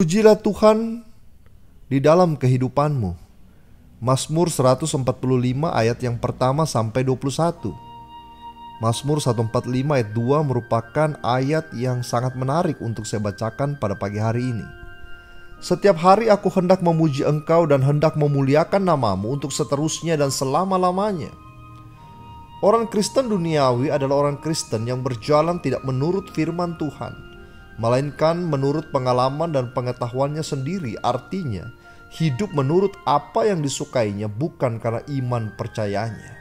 Pujilah Tuhan di dalam kehidupanmu. Mazmur 145 ayat yang pertama sampai 21. Mazmur 145 ayat 2 merupakan ayat yang sangat menarik untuk saya bacakan pada pagi hari ini. Setiap hari aku hendak memuji Engkau dan hendak memuliakan namamu untuk seterusnya dan selama-lamanya. Orang Kristen duniawi adalah orang Kristen yang berjalan tidak menurut firman Tuhan, melainkan menurut pengalaman dan pengetahuannya sendiri. Artinya, hidup menurut apa yang disukainya bukan karena iman percayanya.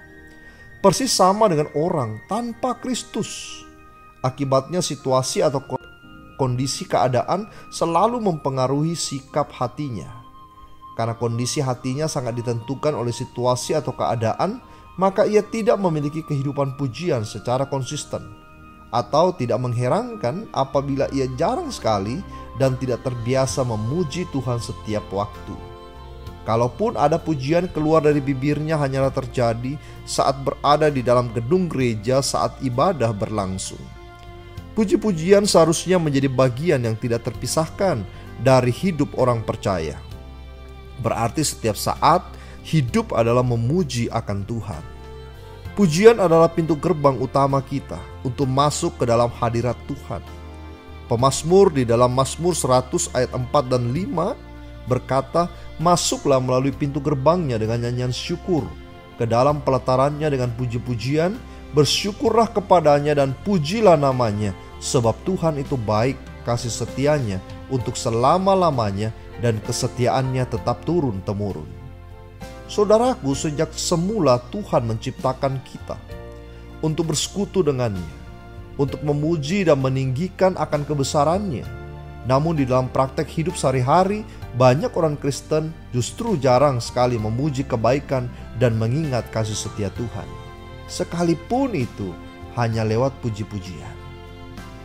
Persis sama dengan orang tanpa Kristus. Akibatnya situasi atau kondisi keadaan selalu mempengaruhi sikap hatinya. Karena kondisi hatinya sangat ditentukan oleh situasi atau keadaan, maka ia tidak memiliki kehidupan pujian secara konsisten. Atau tidak mengherankan apabila ia jarang sekali dan tidak terbiasa memuji Tuhan setiap waktu. Kalaupun ada pujian keluar dari bibirnya hanyalah terjadi saat berada di dalam gedung gereja saat ibadah berlangsung. Puji-pujian seharusnya menjadi bagian yang tidak terpisahkan dari hidup orang percaya. Berarti setiap saat hidup adalah memuji akan Tuhan. Pujian adalah pintu gerbang utama kita untuk masuk ke dalam hadirat Tuhan. Pemazmur di dalam Mazmur 100 ayat 4 dan 5 berkata, "Masuklah melalui pintu gerbangnya dengan nyanyian syukur, ke dalam pelatarannya dengan puji-pujian, bersyukurlah kepadanya dan pujilah namanya, sebab Tuhan itu baik, kasih setianya untuk selama-lamanya dan kesetiaannya tetap turun-temurun." Saudaraku, sejak semula Tuhan menciptakan kita untuk bersekutu dengannya, untuk memuji dan meninggikan akan kebesarannya. Namun di dalam praktek hidup sehari-hari, banyak orang Kristen justru jarang sekali memuji kebaikan dan mengingat kasih setia Tuhan. Sekalipun itu hanya lewat puji-pujian.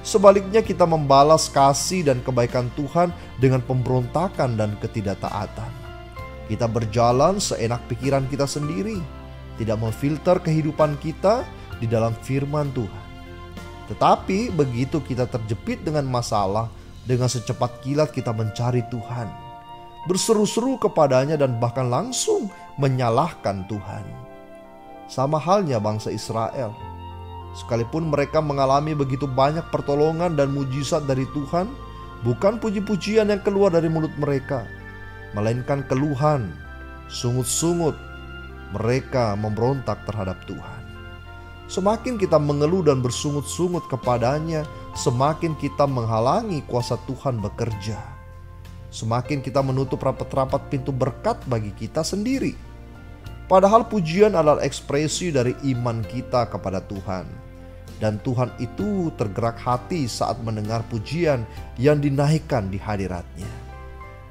Sebaliknya kita membalas kasih dan kebaikan Tuhan dengan pemberontakan dan ketidaktaatan. Kita berjalan seenak pikiran kita sendiri, tidak memfilter kehidupan kita di dalam firman Tuhan. Tetapi begitu kita terjepit dengan masalah, dengan secepat kilat kita mencari Tuhan, berseru-seru kepadanya dan bahkan langsung menyalahkan Tuhan. Sama halnya bangsa Israel. Sekalipun mereka mengalami begitu banyak pertolongan dan mujizat dari Tuhan, bukan puji-pujian yang keluar dari mulut mereka, melainkan keluhan, sungut-sungut. Mereka memberontak terhadap Tuhan. Semakin kita mengeluh dan bersungut-sungut kepadanya, semakin kita menghalangi kuasa Tuhan bekerja. Semakin kita menutup rapat-rapat pintu berkat bagi kita sendiri. Padahal pujian adalah ekspresi dari iman kita kepada Tuhan. Dan Tuhan itu tergerak hati saat mendengar pujian yang dinaikkan di hadiratnya.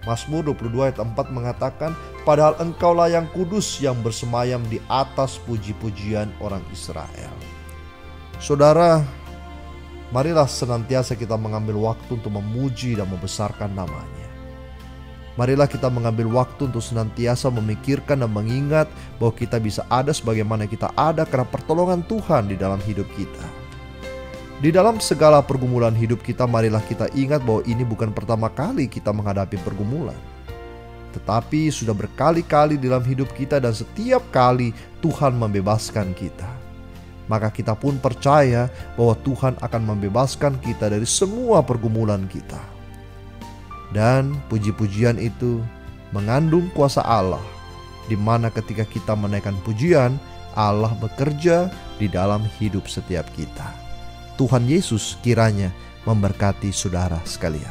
Mazmur 22 ayat 4 mengatakan, "Padahal Engkaulah yang kudus yang bersemayam di atas puji-pujian orang Israel." Saudara, marilah senantiasa kita mengambil waktu untuk memuji dan membesarkan namanya. Marilah kita mengambil waktu untuk senantiasa memikirkan dan mengingat bahwa kita bisa ada sebagaimana kita ada karena pertolongan Tuhan di dalam hidup kita. Di dalam segala pergumulan hidup kita, marilah kita ingat bahwa ini bukan pertama kali kita menghadapi pergumulan. Tetapi sudah berkali-kali dalam hidup kita dan setiap kali Tuhan membebaskan kita. Maka kita pun percaya bahwa Tuhan akan membebaskan kita dari semua pergumulan kita. Dan puji-pujian itu mengandung kuasa Allah, di mana ketika kita menaikkan pujian, Allah bekerja di dalam hidup setiap kita. Tuhan Yesus kiranya memberkati saudara sekalian.